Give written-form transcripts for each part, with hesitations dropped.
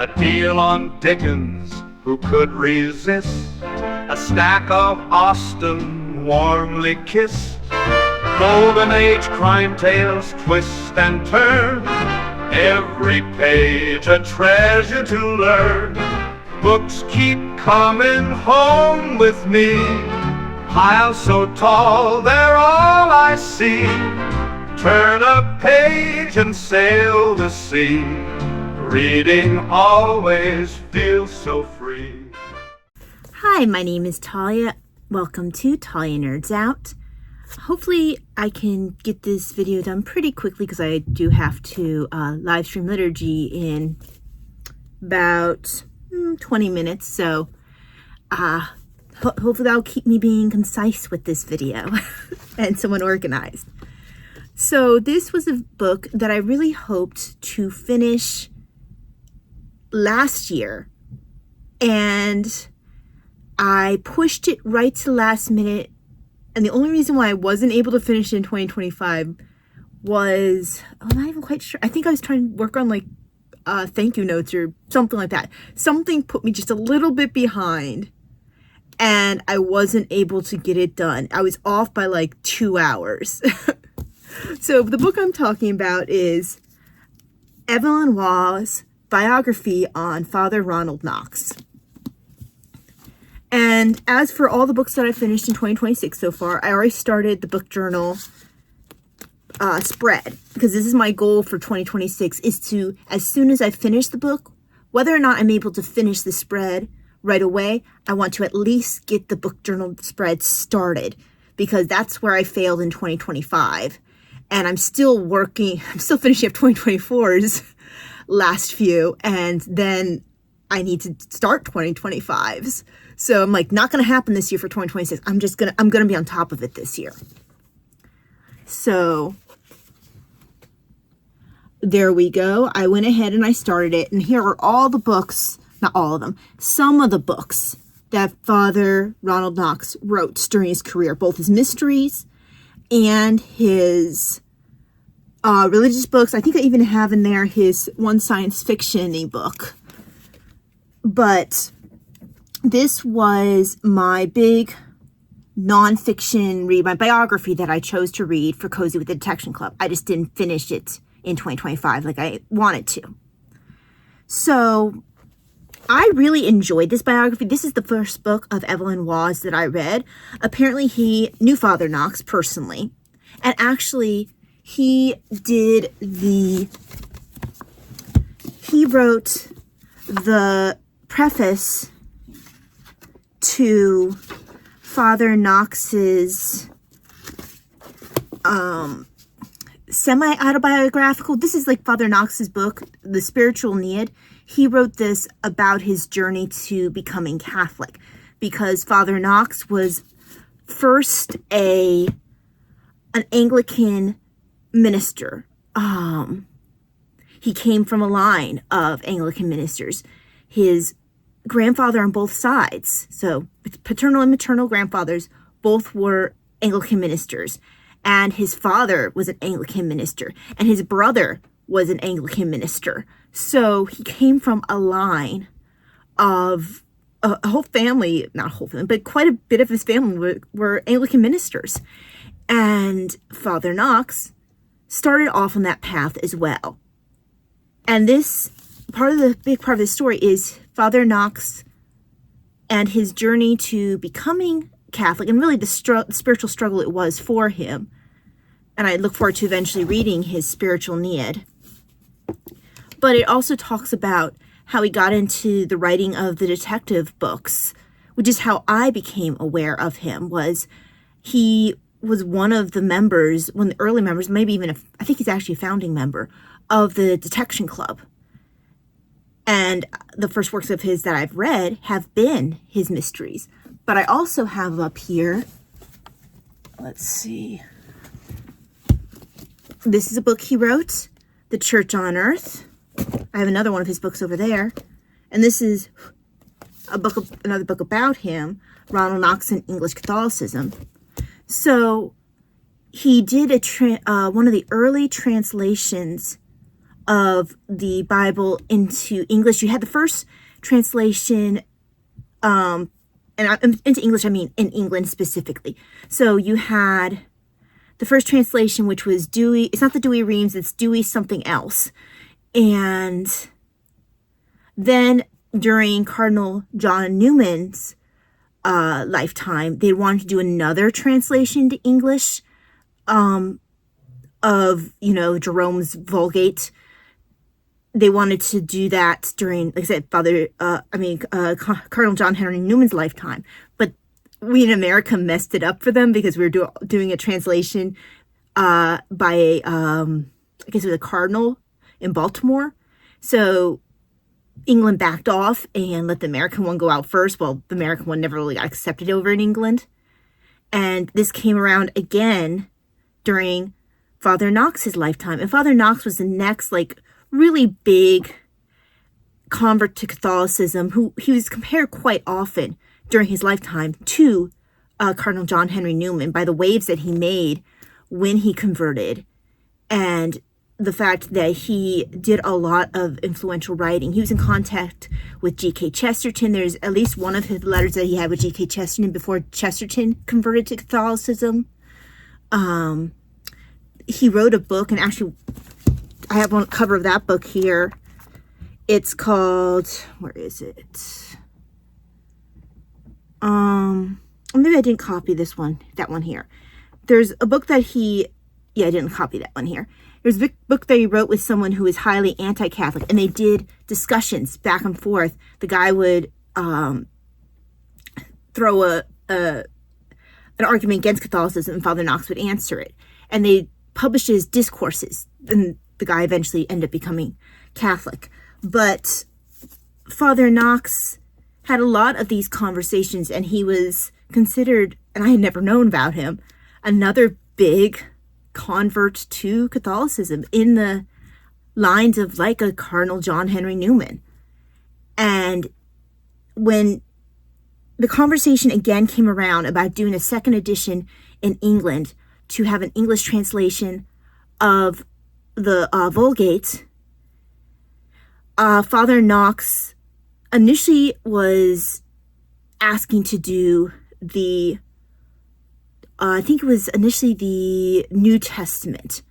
A deal on Dickens, who could resist? A stack of Austen, warmly kissed. Golden Age crime tales twist and turn, every page a treasure to learn. Books keep coming home with me, piles so tall they're all I see. Turn a page and sail the sea, reading always feels so free. Hi, my name is Talia. Welcome to Talia Nerds Out. Hopefully I can get this video done pretty quickly because I do have to live stream liturgy in about 20 minutes. So hopefully that'll keep me being concise with this video and somewhat organized. So this was a book that I really hoped to finish last year, and I pushed it right to the last minute. And the only reason why I wasn't able to finish it in 2025 was, I'm not even quite sure. I think I was trying to work on like thank you notes or something like that. Something put me just a little bit behind and I wasn't able to get it done. I was off by like 2 hours. So the book I'm talking about is Evelyn Waugh's biography on Father Ronald Knox. And as for all the books that I finished in 2026 so far, I already started the book journal spread, because this is my goal for 2026, is to, as soon as I finish the book, whether or not I'm able to finish the spread right away, I want to at least get the book journal spread started, because that's where I failed in 2025. And I'm still finishing up 2024's last few, and then I need to start 2025's. So I'm like, not going to happen this year for 2026. I'm going to be on top of it this year. So there we go. I went ahead and I started it. And here are all the books, not all of them, some of the books that Father Ronald Knox wrote during his career, both his mysteries and his religious books. I think I even have in there his one science fiction-y book. But this was my big nonfiction read, my biography that I chose to read for Cozy with the Detection Club. I just didn't finish it in 2025 like I wanted to. So I really enjoyed this biography. This is the first book of Evelyn Waugh's that I read. Apparently he knew Father Knox personally. And actually he wrote the preface to Father Knox's semi-autobiographical. This is like Father Knox's book, The Spiritual Need. He wrote this about his journey to becoming Catholic, because Father Knox was first an Anglican minister. He came from a line of Anglican ministers. His grandfather on both sides, so paternal and maternal grandfathers, both were Anglican ministers. And his father was an Anglican minister. And his brother was an Anglican minister. So he came from a line of a whole family, not a whole family, but quite a bit of his family were Anglican ministers. And Father Knox started off on that path as well. And this big part of the story is Father Knox and his journey to becoming Catholic, and really the spiritual struggle it was for him. And I look forward to eventually reading his Spiritual Need. But it also talks about how he got into the writing of the detective books, which is how I became aware of him. He was one of the members, one of the early members, maybe even I think he's actually a founding member of the Detection Club. And the first works of his that I've read have been his mysteries. But I also have up here, let's see. This is a book he wrote, The Church on Earth. I have another one of his books over there. And this is another book about him, Ronald Knox and English Catholicism. So he did one of the early translations of the Bible into English. You had the first translation, and into English, I mean in England specifically. So you had the first translation, which was Dewey. It's not the Douay-Rheims, it's Dewey something else. And then during Cardinal John Newman's lifetime, they wanted to do another translation to English of, Jerome's Vulgate. They wanted to do that during, like I said, Cardinal John Henry Newman's lifetime. But we in America messed it up for them because we were doing a translation by I guess it was a cardinal in Baltimore. So England backed off and let the American one go out first. Well, the American one never really got accepted over in England. And this came around again during Father Knox's lifetime. And Father Knox was the next, really big convert to Catholicism, he was compared quite often during his lifetime to Cardinal John Henry Newman by the waves that he made when he converted, and the fact that he did a lot of influential writing. He was in contact with G.K. Chesterton. There's at least one of his letters that he had with G.K. Chesterton before Chesterton converted to Catholicism. He wrote a book, and actually I have one cover of that book here. It's called, where is it? Maybe I didn't copy that one here. There's a book that I didn't copy that one here. There's a book that he wrote with someone who is highly anti-Catholic, and they did discussions back and forth. The guy would throw an argument against Catholicism, and Father Knox would answer it. And they published his discourses, and the guy eventually ended up becoming Catholic. But Father Knox had a lot of these conversations, and he was considered, and I had never known about him, another big convert to Catholicism in the lines of like a Cardinal John Henry Newman. And when the conversation again came around about doing a second edition in England to have an English translation of the Vulgate, Father Knox initially was asking to do I think it was initially the New Testament,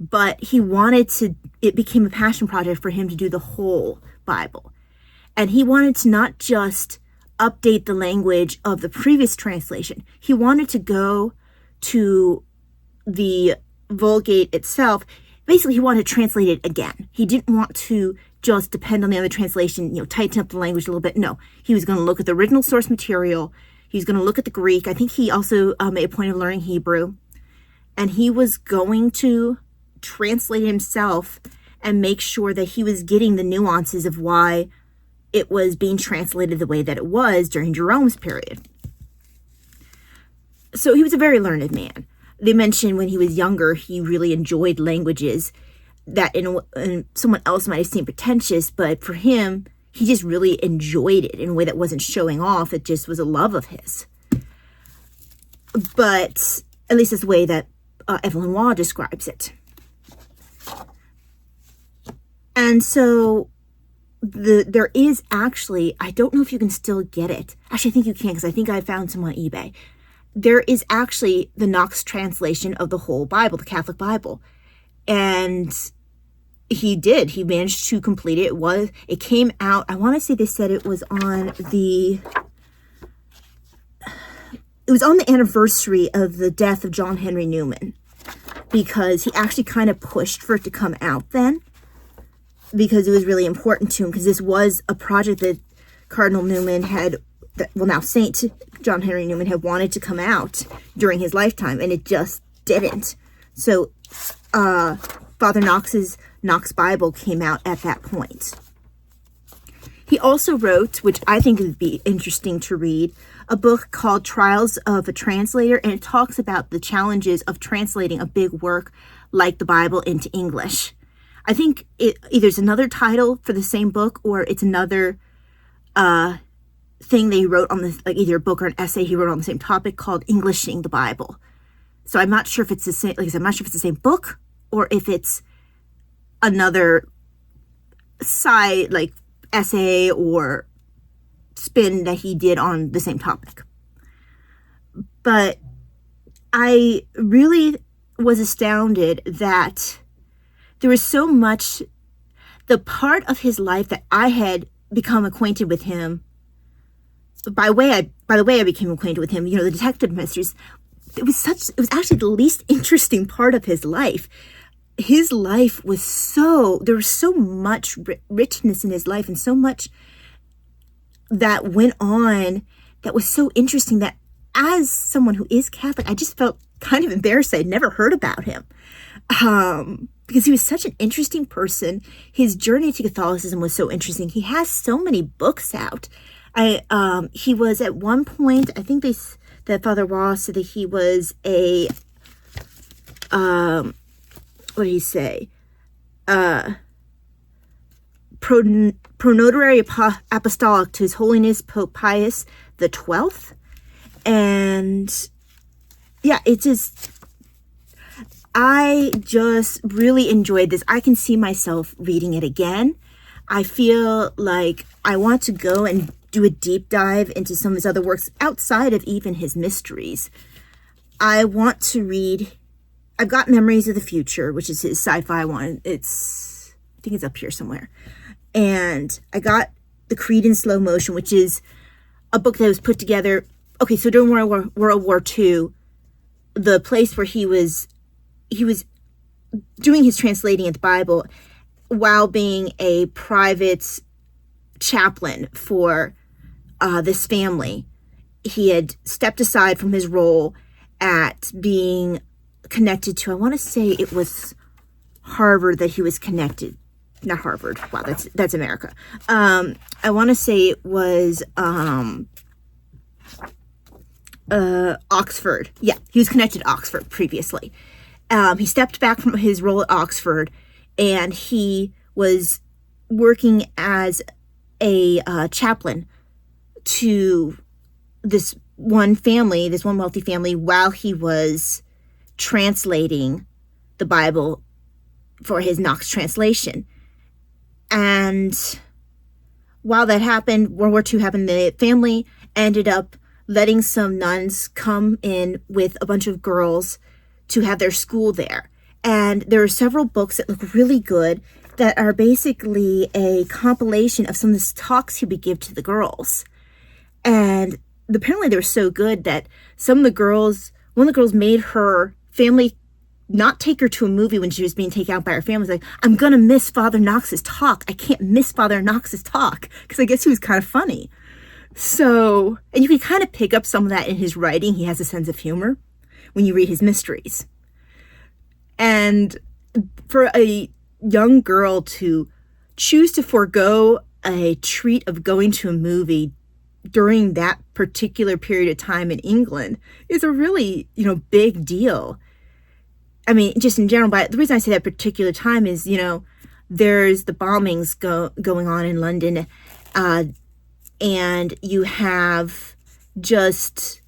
but it became a passion project for him to do the whole Bible. And he wanted to not just update the language of the previous translation. He wanted to go to the Vulgate itself. Basically, he wanted to translate it again. He didn't want to just depend on the other translation, tighten up the language a little bit. No, he was going to look at the original source material. He was going to look at the Greek. I think he also made a point of learning Hebrew. And he was going to translate himself and make sure that he was getting the nuances of why it was being translated the way that it was during Jerome's period. So he was a very learned man. They mentioned when he was younger, he really enjoyed languages that in someone else might have seemed pretentious, but for him, he just really enjoyed it in a way that wasn't showing off. It just was a love of his. But at least that's the way that Evelyn Waugh describes it. And so there is actually, I don't know if you can still get it. Actually, I think you can, because I think I found some on eBay. There is actually the Knox translation of the whole Bible, the Catholic Bible. And he managed to complete it. It came out, I want to say they said it was on the anniversary of the death of John Henry Newman, because he actually kind of pushed for it to come out then, because it was really important to him, because this was a project that Cardinal Newman now Saint John Henry Newman had wanted to come out during his lifetime, and it just didn't. So Father Knox's Knox Bible came out at that point. He also wrote, which I think would be interesting to read, a book called Trials of a Translator, and it talks about the challenges of translating a big work like the Bible into English. I think either it's another title for the same book, or it's another thing they wrote on this, like either a book or an essay he wrote on the same topic called Englishing the Bible. So I'm not sure if it's the same, like I said, I'm not sure if it's the same book or if it's another side, like, essay or spin that he did on the same topic. But I really was astounded that there was so much, the part of his life that I had become acquainted with him, by the way I became acquainted with him, the detective mysteries, it was actually the least interesting part of his life. His life was there was so much richness in his life and so much that went on that was so interesting that as someone who is Catholic, I just felt kind of embarrassed I'd never heard about him. Because he was such an interesting person. His journey to Catholicism was so interesting. He has so many books out. He was at one point, I think that Father Ross said that he was a, what did he say? Pronotary Apostolic to His Holiness Pope Pius the 12th. And yeah, I just really enjoyed this. I can see myself reading it again. I feel like I want to go and do a deep dive into some of his other works outside of even his mysteries. I want to read, I've got Memories of the Future, which is his sci-fi one. I think it's up here somewhere. And I got The Creed in Slow Motion, which is a book that was put together. Okay, so during World War II, the place where he was doing his translating of the Bible while being a private chaplain for this family. He had stepped aside from his role at being connected to, I want to say it was Harvard that he was connected. Not Harvard. Wow, that's America. I want to say it was Oxford. Yeah, he was connected to Oxford previously. He stepped back from his role at Oxford, and he was working as a chaplain to this one wealthy family, while he was translating the Bible for his Knox translation. And while that happened, World War II happened, the family ended up letting some nuns come in with a bunch of girls to have their school there. And there are several books that look really good that are basically a compilation of some of the talks he would give to the girls. And apparently they were so good that one of the girls made her family not take her to a movie when she was being taken out by her family. Like, I'm going to miss Father Knox's talk. I can't miss Father Knox's talk. Because I guess he was kind of funny. So, and you can kind of pick up some of that in his writing. He has a sense of humor when you read his mysteries. And for a young girl to choose to forego a treat of going to a movie during that particular period of time in England is a really, big deal. I mean, just in general, but the reason I say that particular time is, there's the bombings going on in London, and you have just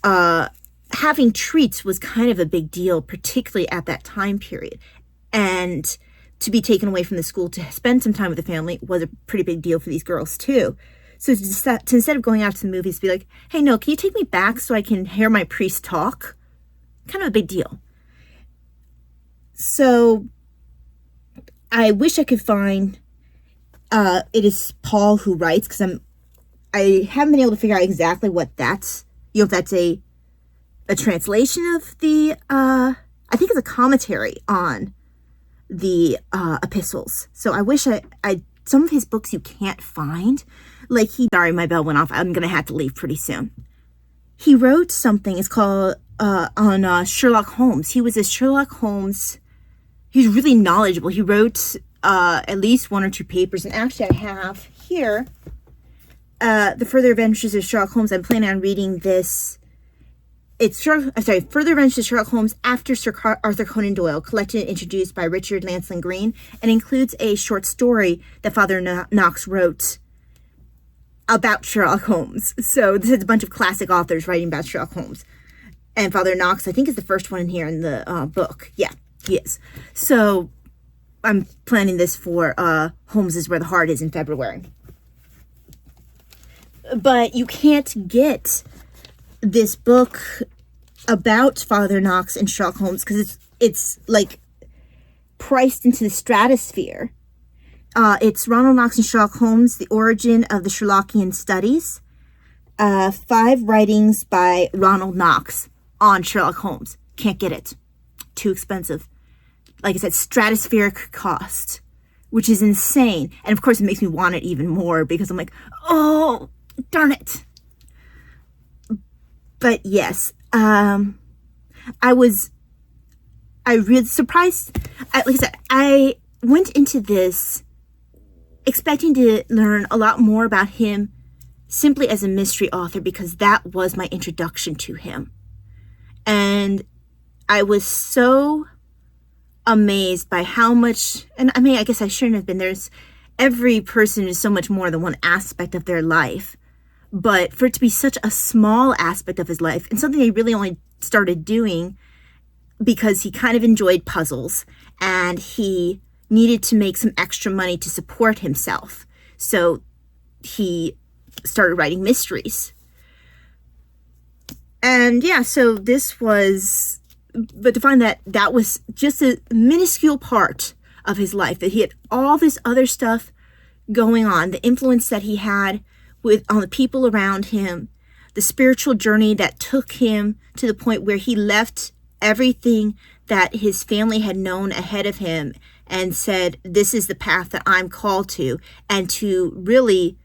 having treats was kind of a big deal, particularly at that time period. And to be taken away from the school to spend some time with the family was a pretty big deal for these girls too. So to instead of going out to the movies, be like, hey, no, can you take me back so I can hear my priest talk? Kind of a big deal. So I wish I could find, it is Paul who writes, because I haven't been able to figure out exactly what that's, if that's a translation of the, I think it's a commentary on the epistles. So I wish some of his books you can't find. Sorry, my bell went off. I'm going to have to leave pretty soon. He wrote something, it's called, on Sherlock Holmes. He was a Sherlock Holmes, he's really knowledgeable. He wrote at least one or two papers. And actually I have here, The Further Adventures of Sherlock Holmes. I'm planning on reading this. Further Adventures of Sherlock Holmes after Sir Arthur Conan Doyle, collected and introduced by Richard Lancelyn Green, and includes a short story that Father Knox wrote about Sherlock Holmes. So this is a bunch of classic authors writing about Sherlock Holmes. And Father Knox, I think, is the first one in here in the book. Yeah, he is. So I'm planning this for Holmes is Where the Heart Is in February. But you can't get this book about Father Knox and Sherlock Holmes because it's like priced into the stratosphere. It's Ronald Knox and Sherlock Holmes, The Origin of the Sherlockian Studies. 5 writings by Ronald Knox on Sherlock Holmes. Can't get it. Too expensive. Like I said, stratospheric cost, which is insane. And of course it makes me want it even more because I'm like, oh, darn it. But yes, I really surprised. Like I said, I went into this expecting to learn a lot more about him simply as a mystery author because that was my introduction to him. And I was so amazed by how much, and I mean, I guess I shouldn't have been. Every person is so much more than one aspect of their life. But for it to be such a small aspect of his life and something he really only started doing because he kind of enjoyed puzzles and he needed to make some extra money to support himself. So he started writing mysteries. And yeah, so this was, but to find that that was just a minuscule part of his life, that he had all this other stuff going on, the influence that he had on the people around him, the spiritual journey that took him to the point where he left everything that his family had known ahead of him and said, this is the path that I'm called to, and to really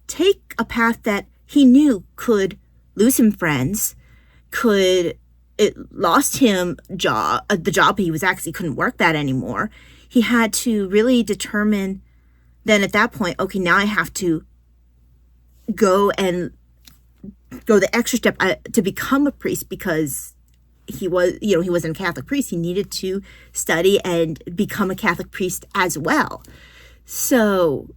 take a path that he knew could lose him friends, it lost him the job he was actually couldn't work that anymore. He had to really determine then at that point, okay, now I have to go the extra step to become a priest because he wasn't a Catholic priest. He needed to study and become a Catholic priest as well. So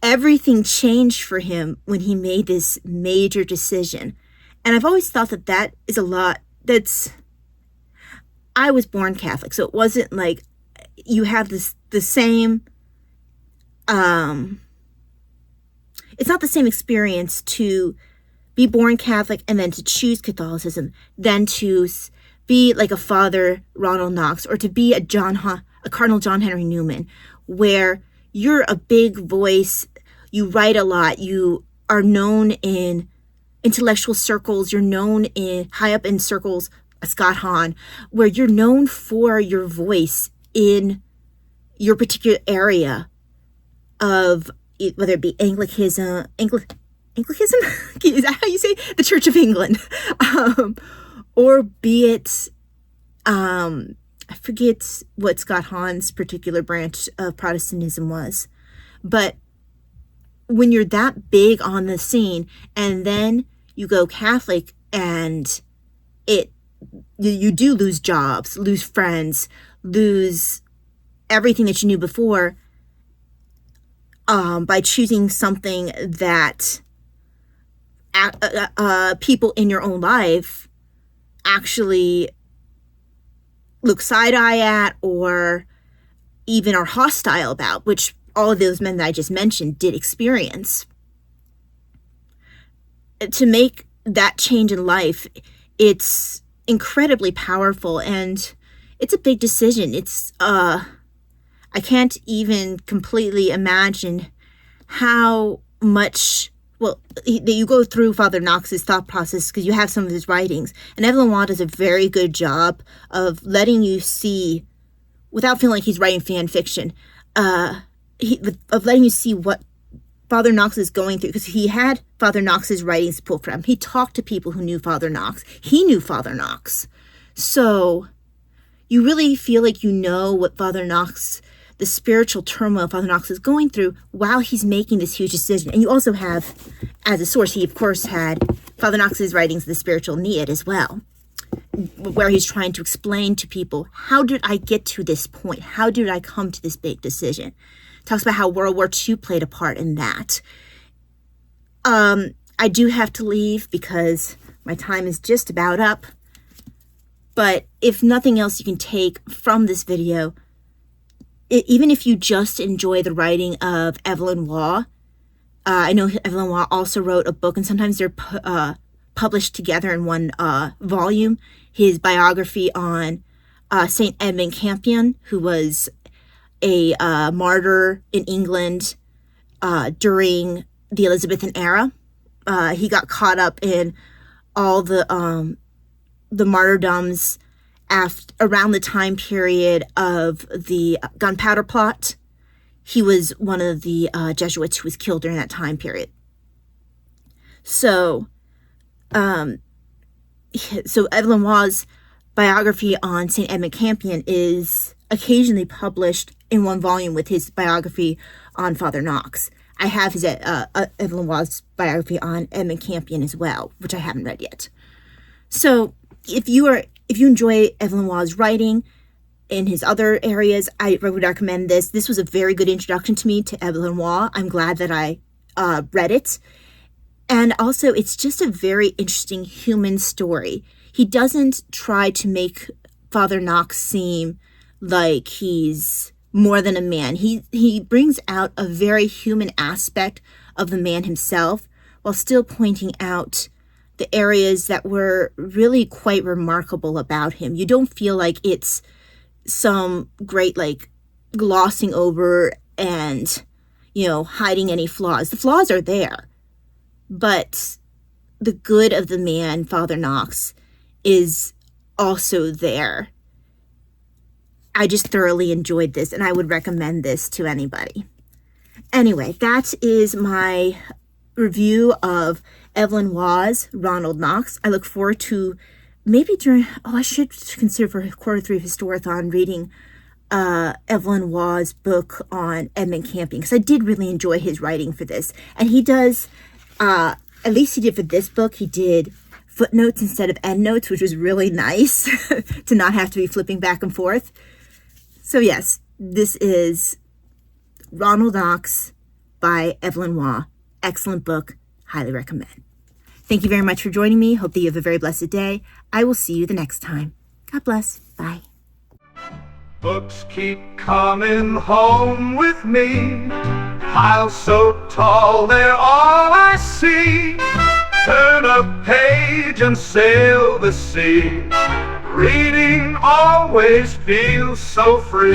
everything changed for him when he made this major decision. And I've always thought that is a lot I was born Catholic, so it wasn't like you have the same, it's not the same experience to be born Catholic and then to choose Catholicism than to be like a Father Ronald Knox or to be a Cardinal John Henry Newman, where you're a big voice, you write a lot, you are known in intellectual circles, you're known high up in circles, Scott Hahn, where you're known for your voice in your particular area of whether it be Anglicanism, is that how you say it? The Church of England, or be it, I forget what Scott Hahn's particular branch of Protestantism was, but when you're that big on the scene and then you go Catholic and you do lose jobs, lose friends, lose everything that you knew before, by choosing something that people in your own life actually look side-eye at or even are hostile about, which all of those men that I just mentioned did experience. To make that change in life, it's incredibly powerful and it's a big decision. I can't even completely imagine how much, you go through Father Knox's thought process because you have some of his writings, and Evelyn Waugh does a very good job of letting you see, without feeling like he's writing fan fiction, of letting you see what Father Knox is going through, because he had Father Knox's writings to pull from. He talked to people who knew Father Knox. He knew Father Knox. So you really feel like you know what Father Knox, the spiritual turmoil Father Knox is going through while he's making this huge decision. And you also have, as a source, he of course had Father Knox's writings, The Spiritual Need, as well, where he's trying to explain to people, how did I get to this point? How did I come to this big decision? Talks about how World War II played a part in that. I do have to leave because my time is just about up. But if nothing else you can take from this video, even if you just enjoy the writing of Evelyn Waugh, I know Evelyn Waugh also wrote a book, and sometimes they're published together in one volume, his biography on St. Edmund Campion, who was a martyr in England during the Elizabethan era. He got caught up in all the martyrdoms around the time period of the Gunpowder Plot. He was one of the Jesuits who was killed during that time period. So Evelyn Waugh's biography on St. Edmund Campion is occasionally published in one volume with his biography on Father Knox. I have his Evelyn Waugh's biography on Edmund Campion as well, which I haven't read yet. So if you enjoy Evelyn Waugh's writing in his other areas, I would recommend this. This was a very good introduction to me to Evelyn Waugh. I'm glad that I read it. And also, it's just a very interesting human story. He doesn't try to make Father Knox seem like he's more than a man. He brings out a very human aspect of the man himself, while still pointing out the areas that were really quite remarkable about him. You don't feel like it's some great, like, glossing over and, hiding any flaws. The flaws are there, but the good of the man, Father Knox, is also there. I just thoroughly enjoyed this, and I would recommend this to anybody. Anyway, that is my review of Evelyn Waugh's Ronald Knox. I look forward to maybe I should consider for Q3 Historathon reading Evelyn Waugh's book on Edmund Campion, because I did really enjoy his writing for this. And he does, at least he did for this book, he did footnotes instead of endnotes, which was really nice to not have to be flipping back and forth. So yes, this is Ronald Knox by Evelyn Waugh. Excellent book. Highly recommend. Thank you very much for joining me. Hope that you have a very blessed day. I will see you the next time. God bless. Bye. Books keep coming home with me. Piles so tall, they're all I see. Turn a page and sail the sea. Reading always feels so free.